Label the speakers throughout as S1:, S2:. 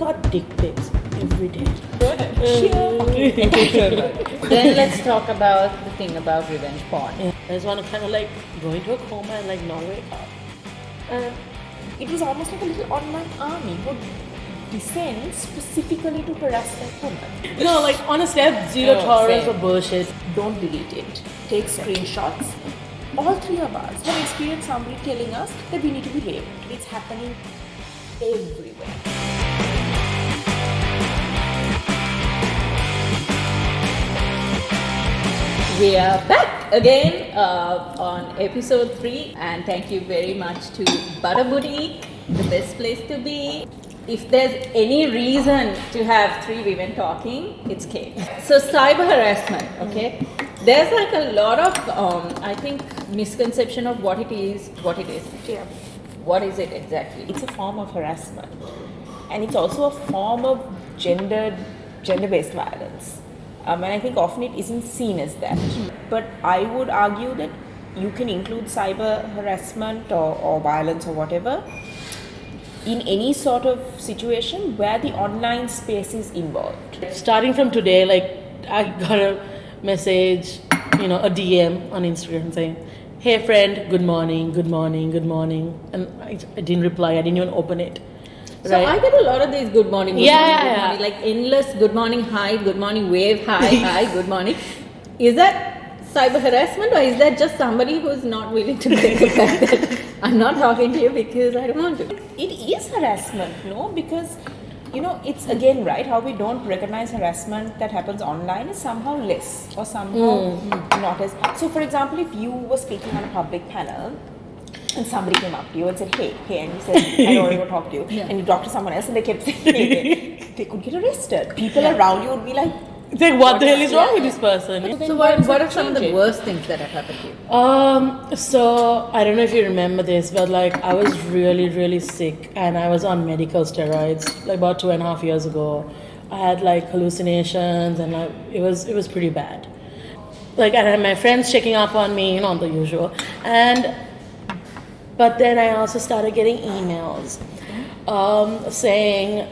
S1: got dick pics every day.
S2: Go ahead. Then let's talk about the thing about revenge porn.
S1: Yeah. I just want to kind of like go into a coma and like not wake up. And
S3: it was almost like a little online army who descend specifically to harass that woman.
S1: you know, like honestly, I have zero tolerance for bullshit.
S3: Don't delete it. Take screenshots. All three of us have experienced somebody telling us that we need to be raped. It's happening everywhere.
S2: We are back again on episode 3, and thank you very much to Butter Boutique, the best place to be. If there's any reason to have 3 women talking, it's Kate. So cyber harassment, okay? There's like a lot of, I think, misconception of what it is.
S3: Yeah.
S2: What is it exactly?
S3: It's a form of harassment. And it's also a form of gender-based violence. And I think often it isn't seen as that. But I would argue that you can include cyber harassment or violence or whatever in any sort of situation where the online space is involved.
S1: Starting from today, like I got a message, a DM on Instagram saying, "Hey friend, good morning, good morning, good morning." And I didn't reply, I didn't even open it.
S2: So right. I get a lot of these good morning, good morning, like endless good morning, hi, good morning, wave, hi, good morning. Is that cyber harassment, or is that just somebody who's not willing to take the fact that I'm not talking to you because I don't want to?
S3: It is harassment, no? Because, it's again, right, how we don't recognize harassment that happens online is somehow less or somehow not as... So, for example, if you were speaking on a public panel, and somebody came up to you and said, hey, and you said, I don't want to talk to you. Yeah. And you talked to someone else and they kept saying, hey, they could get arrested. People around you would be like,
S1: what the hell is wrong with this person?
S2: So what are some of the worst things that have happened to you?
S1: So I don't know if you remember this, but like I was really, really sick and I was on medical steroids like about 2.5 years ago. I had like hallucinations and it was pretty bad. Like I had my friends checking up on me, the usual. But then I also started getting emails saying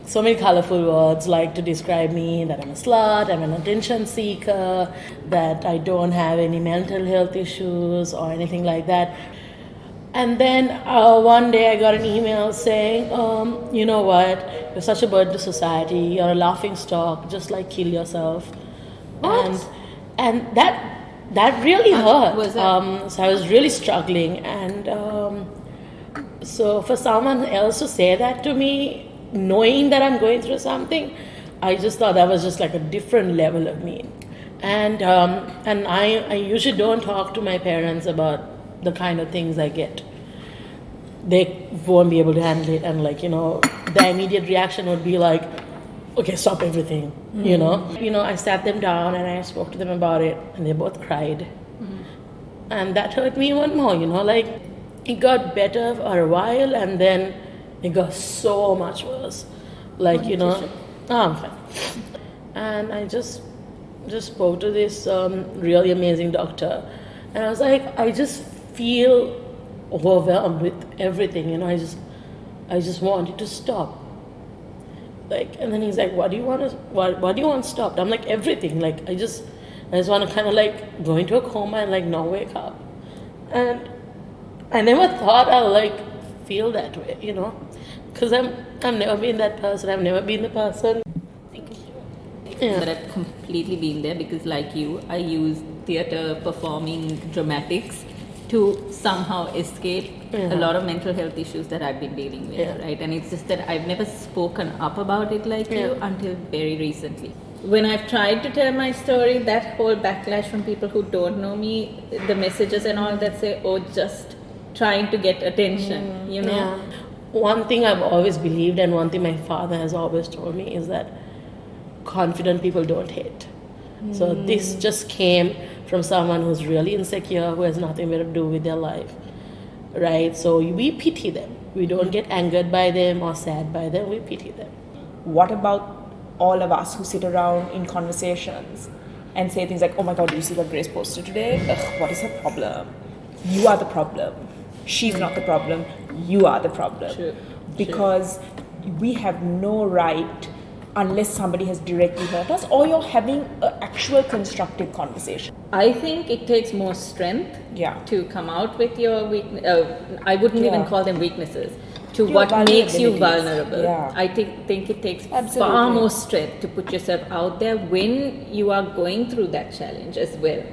S1: so many colorful words like to describe me, that I'm a slut, I'm an attention seeker, that I don't have any mental health issues or anything like that. And then one day I got an email saying, you know what, you're such a burden to society, you're a laughing stock, just like kill yourself.
S2: What?
S1: And that really hurt.
S2: Was it?
S1: So I was really struggling, and so for someone else to say that to me, knowing that I'm going through something, I just thought that was just like a different level of me. And I usually don't talk to my parents about the kind of things I get. They won't be able to handle it, and the immediate reaction would be like, okay, stop everything, I sat them down and I spoke to them about it and they both cried. And that hurt me even more, it got better for a while and then it got so much worse. I'm fine. And I just spoke to this really amazing doctor and I was like, I just feel overwhelmed with everything, I just want it to stop. And then he's like, what do you want stopped? I'm like, everything. I just want to kind of go into a coma and not wake up. And I never thought I'll feel that way, because I've never been that person. I've never been the person.
S2: Thank you. Yeah. But I've completely been there because like you, I use theatre, performing, dramatics to somehow escape a lot of mental health issues that I've been dealing with, right? And it's just that I've never spoken up about it like you until very recently. When I've tried to tell my story, that whole backlash from people who don't know me, the messages and all that say, oh, just trying to get attention,
S1: Yeah. One thing I've always believed and one thing my father has always told me is that confident people don't hate. So this just came from someone who's really insecure, who has nothing better to do with their life, right? So we pity them. We don't get angered by them or sad by them, we pity them.
S3: What about all of us who sit around in conversations and say things like, oh my God, do you see what Grace posted today? Ugh, what is her problem? You are the problem. She's not the problem. you are the problem.
S2: True.
S3: Because we have no right unless somebody has directly hurt us or you're having an actual constructive conversation.
S2: I think it takes more strength
S3: Yeah.
S2: to come out with your weakness. I wouldn't even
S3: Yeah.
S2: call them weaknesses. To
S3: Your
S2: what makes you
S3: vulnerabilities.
S2: vulnerable.
S3: Yeah.
S2: I think it takes far
S3: Absolutely.
S2: more strength to put yourself out there when you are going through that challenge as well.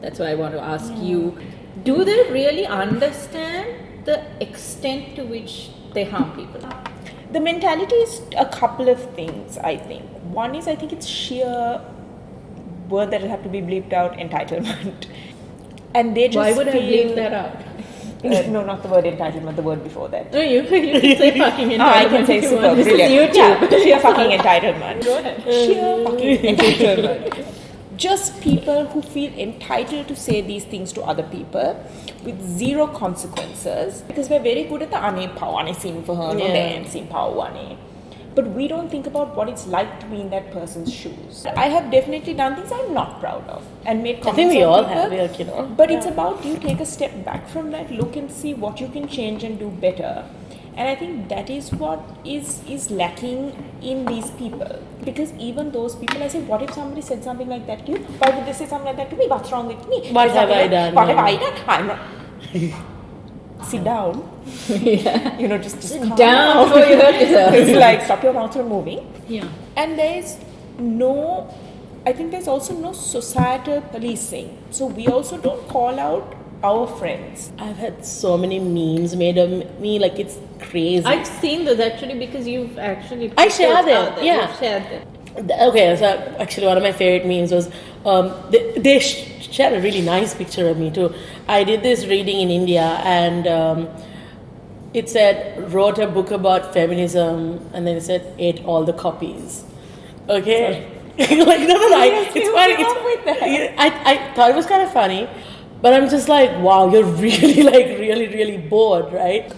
S2: That's why I want to ask you, do they really understand the extent to which they harm people?
S3: The mentality is a couple of things, I think. One is, I think it's sheer word that will have to be bleeped out, entitlement. And they just
S2: Why would I
S3: feel,
S2: bleep that out?
S3: no, not the word entitlement, the word before that.
S2: No, you can say fucking entitlement.
S3: I can say
S2: if you
S3: super
S2: want. This is
S3: brilliant.
S2: YouTube.
S3: Yeah, sheer fucking entitlement.
S2: Go ahead.
S3: Sheer fucking entitlement. Just people who feel entitled to say these things to other people with zero consequences, because we're very good at the ane power, ane sin for her, no damn sin power ane. But we don't think about what it's like to be in that person's shoes. I have definitely done things I'm not proud of and made comments
S1: I think we
S3: on
S1: all
S3: people,
S1: have, like, you know.
S3: But it's about you take a step back from that, look and see what you can change and do better. And I think that is what is lacking in these people. Because even those people, I say, what if somebody said something like that to you? Why would they say something like that to me? What's wrong with me?
S1: What have I done?
S3: What have
S1: Yeah.
S3: I done? I'm not. Sit down.
S2: Yeah.
S3: You know, just calm
S2: Down before you hurt yourself.
S3: It's like, stop your mouth from moving.
S2: Yeah.
S3: And there's no, I think there's also no societal policing. So we also don't call out our friends.
S1: I've had so many memes made of me, like it's crazy.
S2: I've seen those actually because you've actually.
S1: I
S2: put
S1: share
S2: those
S1: them,
S2: out there.
S1: yeah.
S2: You've shared them.
S1: Okay, so actually one of my favorite memes was they shared a really nice picture of me too. I did this reading in India and it said wrote a book about feminism and then it said ate all the copies. Okay, like no,
S3: Yes,
S1: it's
S3: you
S1: funny.
S3: came up with that.
S1: I thought it was kind of funny, but I'm just like, wow, you're really really bored, right?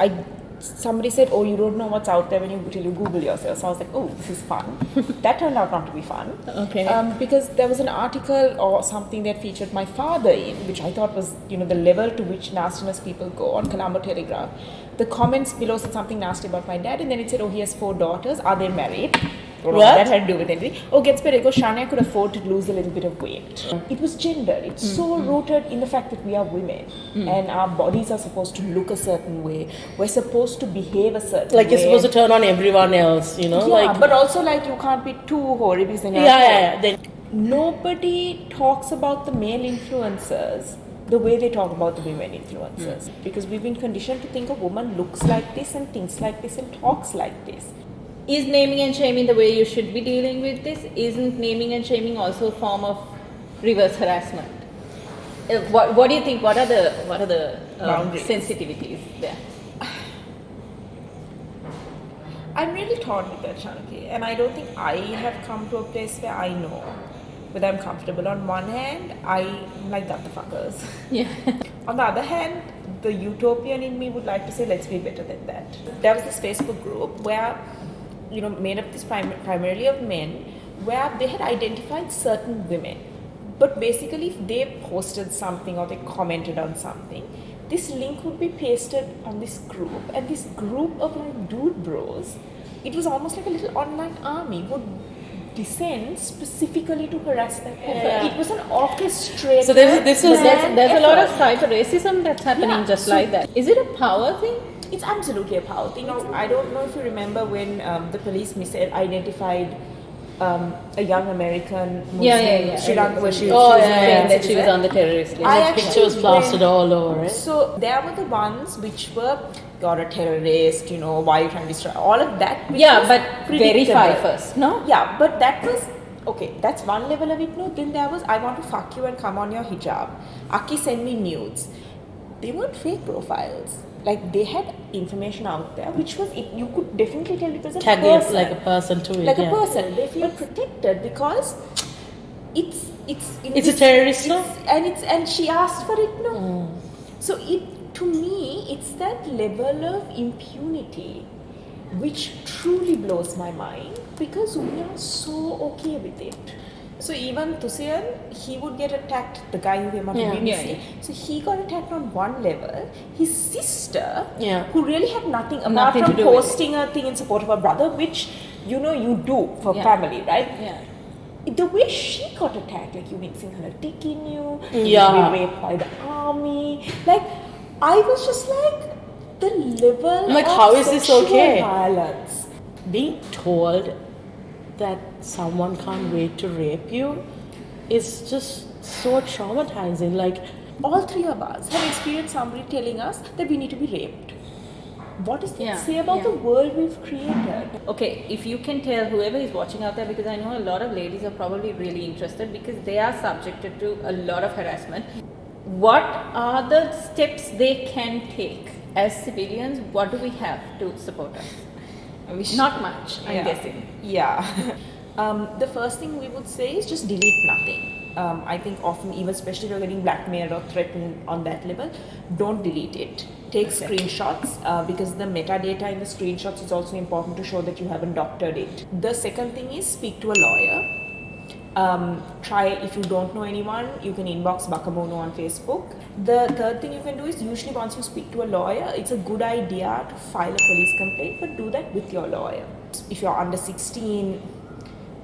S3: Somebody said, oh, you don't know what's out there till you Google yourself. So I was like, oh, this is fun. That turned out not to be fun.
S2: Okay.
S3: Because there was an article or something that featured my father in, which I thought was, the level to which nastiness people go on Colombo Telegraph. The comments below said something nasty about my dad, and then it said, oh, he has 4 daughters. Are they married? Don't know what that had to do with anything. Oh, gets better. Go, Shania could afford to lose a little bit of weight. It was gender. It's so rooted in the fact that we are women and our bodies are supposed to look a certain way. We're supposed to behave a certain way.
S1: Like you're supposed to turn on everyone else, you know?
S3: Yeah,
S1: like,
S3: but also like you can't be too hoary because then you're
S1: yeah. Then
S3: nobody talks about the male influencers the way they talk about the women influencers. Because we've been conditioned to think a woman looks like this and thinks like this and talks like this.
S2: Is naming and shaming the way you should be dealing with this? Isn't naming and shaming also a form of reverse harassment? What do you think? What are the
S3: Boundaries.
S2: sensitivities there?
S3: I'm really torn with that, Shanuki, and I don't think I have come to a place where I know whether I'm comfortable. On one hand, I'm like, that the fuckers.
S2: Yeah.
S3: On the other hand, the utopian in me would like to say, let's be better than that. There was this Facebook group where, made up this primarily of men, where they had identified certain women. But basically, if they posted something or they commented on something, this link would be pasted on this group, and this group of like dude bros, it was almost like a little online army, would descend specifically to harass that person.
S1: Yeah.
S3: It was an orchestrated.
S1: So this was
S2: There's a lot of
S3: effort.
S2: cyber racism that's happening
S3: Yeah,
S2: just
S3: so-
S2: like that. Is it a power thing?
S3: It's absolutely a power thing. I don't know if you remember when the police misidentified a young American Muslim Sri Lanka, where she was
S2: Saying that she was
S3: citizen.
S2: on the terrorist list.
S3: I
S1: the
S3: actually
S1: picture was plastered
S3: went-
S1: all over, right?
S3: So there were the ones which were, you're a terrorist, why are you trying to destroy, all of that. Which
S2: Yeah,
S3: was
S2: but
S3: predictable.
S2: verify first, no?
S3: Yeah, but that was, okay, that's one level of it, no? Then there was, I want to fuck you and come on your hijab. Aki send me nudes. They weren't fake profiles. Like, they had information out there, which was, you could definitely tell it was a
S1: Tag
S3: person.
S1: it like a person to it.
S3: Like
S1: yeah.
S3: a person. They feel protected because it's
S1: It's a terrorist, no?
S3: and she asked for it, no. So to me, it's that level of impunity which truly blows my mind, because we are so okay with it. So even Tusayan, he would get attacked, the guy who came out of BBC.
S2: Yeah.
S3: So he got attacked on one level. His sister,
S1: Yeah.
S3: who really had nothing apart
S2: Nothing to
S3: from
S2: do with
S3: posting a thing in support of her brother, which you do for
S2: Yeah.
S3: family, right?
S2: Yeah.
S3: The way she got attacked, like you mixing her dick in you,
S1: Yeah.
S3: you be raped by the army. Like, I was just like, the level
S1: Like,
S3: of
S1: how is this
S3: sexual
S1: okay?
S3: violence.
S1: Being told that someone can't wait to rape you is just so traumatizing. Like,
S3: All three of us have experienced somebody telling us that we need to be raped. What does that
S2: Yeah,
S3: say about
S2: yeah.
S3: the world we've created?
S2: Okay, if you can tell whoever is watching out there, because I know a lot of ladies are probably really interested because they are subjected to a lot of harassment. What are the steps they can take as civilians? What do we have to support us? Not much, I'm guessing.
S3: Yeah. The first thing we would say is just delete nothing. I think often, even especially if you're getting blackmailed or threatened on that level, don't delete it. Take screenshots because the metadata in the screenshots is also important to show that you haven't doctored it. The second thing is speak to a lawyer. Try, if you don't know anyone, you can inbox Bakamoono on Facebook. The third thing you can do is usually once you speak to a lawyer, it's a good idea to file a police complaint, but do that with your lawyer. If you're under 16,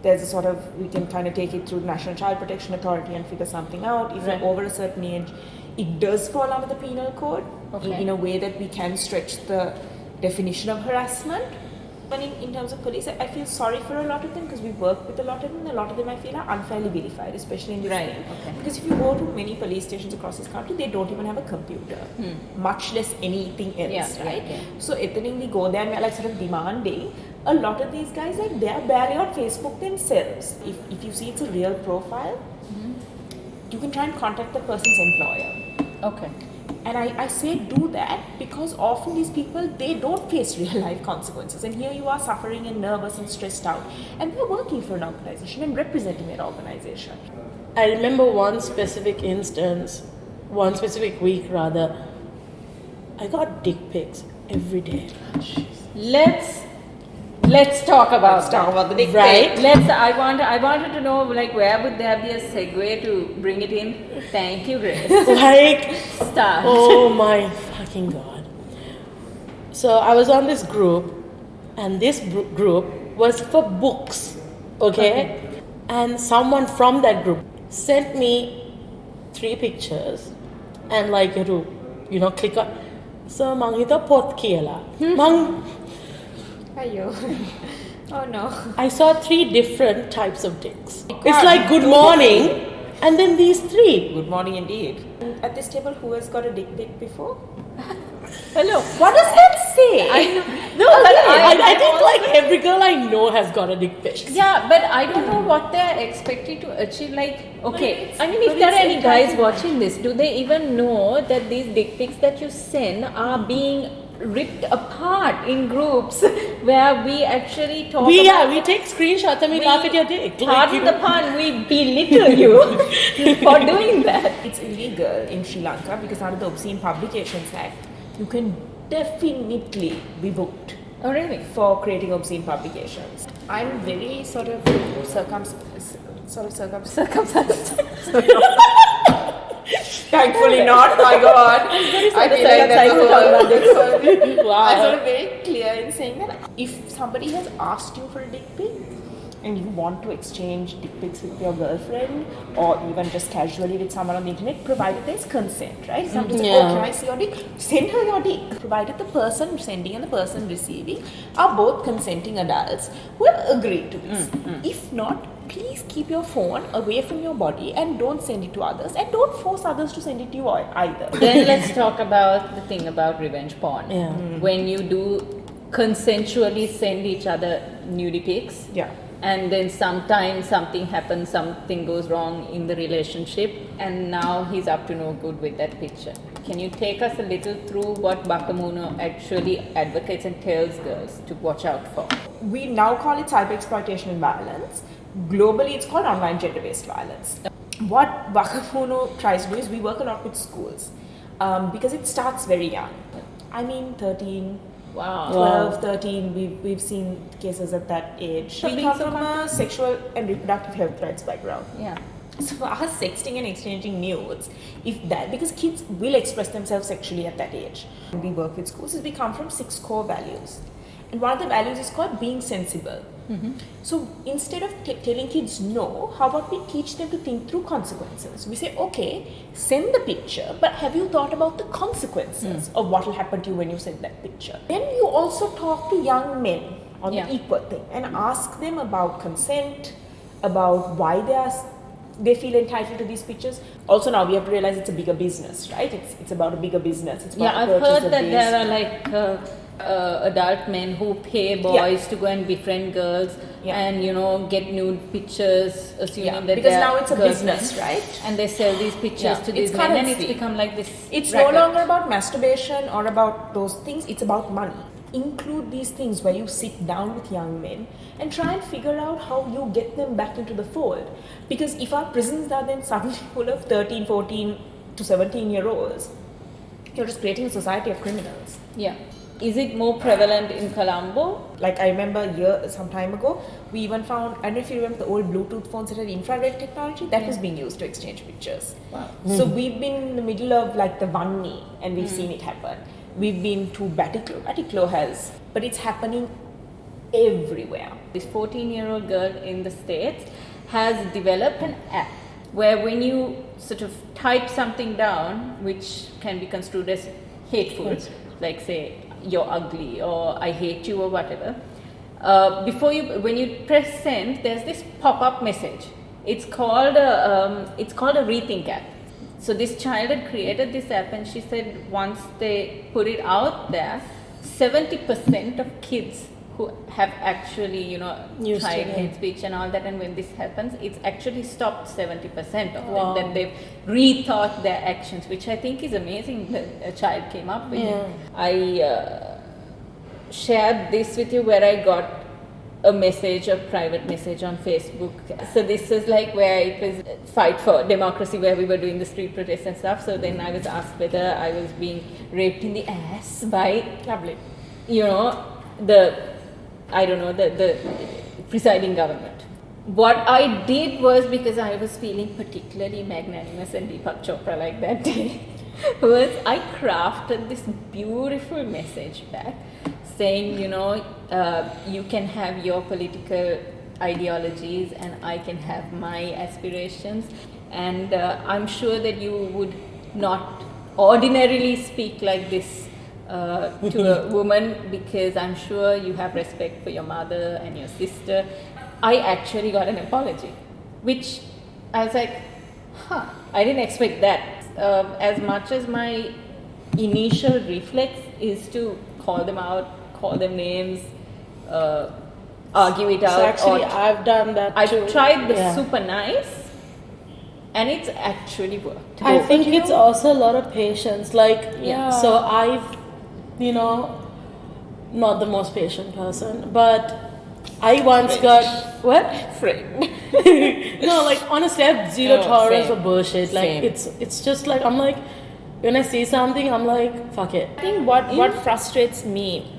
S3: there's a sort of, we can kind of take it through the National Child Protection Authority and figure something out. If
S2: Right.
S3: you're over a certain age, it does fall under the penal code in a way that we can stretch the definition of harassment. But in terms of police, I feel sorry for a lot of them because we work with a lot of them, and a lot of them I feel are unfairly vilified, especially in this
S2: Right,
S3: thing.
S2: okay.
S3: Because if you go to many police stations across this country, they don't even have a computer, much less anything else,
S2: Yeah,
S3: right?
S2: yeah.
S3: So then we go there and we're like sort of demanding. A lot of these guys, like, they're barely on Facebook themselves. If you see it's a real profile, you can try and contact the person's employer.
S2: Okay.
S3: And I say do that because often these people, they don't face real life consequences. And here you are suffering and nervous and stressed out. And they're working for an organization and representing that organization.
S1: I remember one specific instance, one specific week rather, I got dick pics every day.
S2: Let's talk about
S3: Let's talk about the dick
S1: Right?
S2: Let's. I wanted to know, like, where would there be a segue to bring it in? Thank you, Grace.
S1: Like,
S2: Start.
S1: oh my fucking god. So I was on this group, and this group was for books, okay? And someone from that group sent me 3 pictures, and like you know, click on. So mang hita pot kiyala. Mang
S3: Ayo. Oh no.
S1: I saw 3 different types of dicks. It's like good morning, and then these 3.
S3: Good morning indeed. At this table, who has got a dick pic before?
S2: Hello.
S3: What does that say?
S1: I think like every girl I know has got a dick pic.
S2: Yeah, but I don't know what they're expecting to achieve. Like, okay, I mean, if
S3: but
S2: there are
S3: it's
S2: any guys watching this, do they even know that these dick pics that you send are being ripped apart in groups where we actually talk about...
S1: We take screenshots and we laugh at your dick.
S2: Pardon the pun, we belittle you for doing that.
S3: It's illegal in Sri Lanka because under the Obscene Publications Act, you can definitely be booked
S2: Oh, really?
S3: for creating obscene publications. I'm very sort of
S2: Circumcised.
S3: Thankfully not, my god. I feel like that's a
S1: Wow.
S3: I'm sort of very clear in saying that if somebody has asked you for a dick pic and you want to exchange dick pics with your girlfriend or even just casually with someone on the internet, provided there's consent, right? Somebody says,
S1: Yeah.
S3: oh, can I see your dick? Send her your dick. Provided the person sending and the person receiving are both consenting adults who have agreed to this. If not, please keep your phone away from your body and don't send it to others, and don't force others to send it to you either.
S2: Then let's talk about the thing about revenge porn.
S1: Yeah.
S2: When you do consensually send each other nudie pics.
S3: Yeah.
S2: And then sometimes something happens, something goes wrong in the relationship, and now he's up to no good with that picture. Can you take us a little through what Bakamoono actually advocates and tells girls to watch out for?
S3: We now call it cyber exploitation and violence. Globally, it's called online gender-based violence. What Bakamoono tries to do is we work a lot with schools because it starts very young. I mean, 13,
S2: Wow.
S3: 12, 13, we've seen cases at that age. We come from a sexual and reproductive health rights background.
S2: Yeah.
S3: So for us, sexting and exchanging nudes, because kids will express themselves sexually at that age. We work with schools, we come from 6 core values. And one of the values is called being sensible. So instead of telling kids no, how about we teach them to think through consequences? We say, okay, send the picture, but have you thought about the consequences of what will happen to you when you send that picture? Then you also talk to young men on the equal thing and ask them about consent, about why they feel entitled to these pictures. Also now we have to realize it's a bigger business, right? It's about a bigger business. It's about
S2: I've heard that there are like adult men who pay boys to go and befriend girls and get nude pictures, assuming that
S3: because
S2: they're
S3: now it's a
S2: girlfriends.
S3: business, right?
S2: And they sell these pictures to these
S3: It's
S2: men, and
S3: currency.
S2: it's become like this.
S3: It's
S2: racket.
S3: no longer about masturbation or about those things. It's about money. Include these things where you sit down with young men and try and figure out how you get them back into the fold. Because if our prisons are then suddenly full of 13, 14 to 17-year-olds, you're just creating a society of criminals.
S2: Yeah. Is it more prevalent in Colombo?
S3: Like I remember some time ago, we even found, I don't know if you remember the old Bluetooth phones that had infrared technology, that was being used to exchange pictures.
S2: Wow.
S3: So we've been in the middle of like the Vanni and we've seen it happen. We've been to Batiklo has, but it's happening everywhere.
S2: This 14-year-old girl in the States has developed an app where when you sort of type something down, which can be construed as hateful, like say, you're ugly or I hate you or whatever, when you press send, there's this pop-up message. It's called a Rethink App. So this child had created this app, and she said once they put it out there, 70% of kids who have actually, tried hate speech and all that, and when this happens, it's actually stopped 70% of them, that they've rethought their actions, which I think is amazing that a child came up with it. I shared this with you where I got a private message on Facebook. So this is like where it was fight for democracy, where we were doing the street protests and stuff. So then I was asked whether I was being raped in the ass by, the presiding government. What I did was, because I was feeling particularly magnanimous and Deepak Chopra like that day, was I crafted this beautiful message back saying, you can have your political ideologies and I can have my aspirations, and I'm sure that you would not ordinarily speak like this to a woman, because I'm sure you have respect for your mother and your sister. I actually got an apology, which I was like, I didn't expect that. As much as my initial reflex is to call them out, call them names, argue it out.
S1: So actually, I've done that too.
S2: I've tried the super nice, and it's actually worked.
S1: I think it's also a lot of patience. So I've, not the most patient person, but I once got
S3: Friend.
S1: No, honestly, I have zero tolerance for bullshit. It's just I'm like, when I see something, I'm like, fuck it.
S3: I think what frustrates me,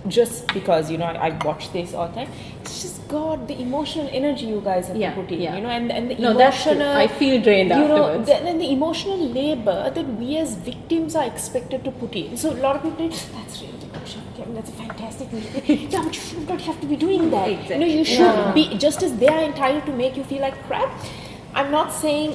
S3: just because I watch this all the time, it's just God, the emotional energy you guys have to put in, and the emotional.
S2: I feel drained afterwards.
S3: And the emotional labor that we as victims are expected to put in. So a lot of people say, that's really good, that's a fantastic thing. Yeah, but you should not have to be doing that.
S2: Exactly.
S3: You should be, just as they are entitled to make you feel like crap. I'm not saying,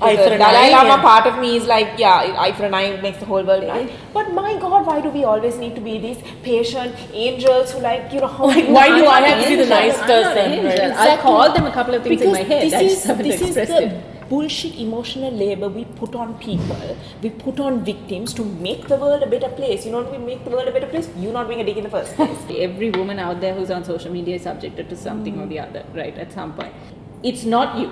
S1: Eye for an
S3: Dalai
S1: eye,
S3: Lama part of me is like, eye for an eye makes the whole world right. But my God, why do we always need to be these patient angels who
S1: why do I have to be the nice person?
S2: Exactly. I called them a couple of things in my head.
S3: This is the bullshit emotional labor we put on people, we put on victims to make the world a better place. We make the world a better place, you not being a dick in the first place.
S2: Every woman out there who's on social media is subjected to something or the other, right, at some point. It's not you.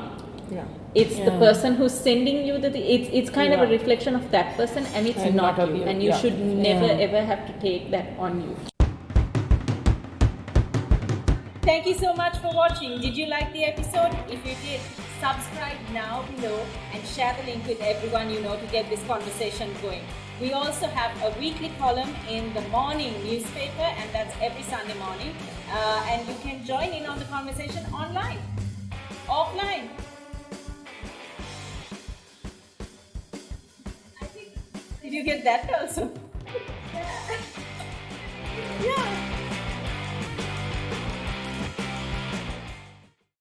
S3: Yeah.
S2: It's the person who's sending you it's kind of a reflection of that person, and it's not you. And you should never ever have to take that on you.
S4: Thank you so much for watching. Did you like the episode? If you did, Subscribe now below and share the link with everyone you know to get this conversation going. We also have a weekly column in the morning newspaper, and that's every Sunday morning. And you can join in on the conversation online, offline. I think, did you get that also? Yeah.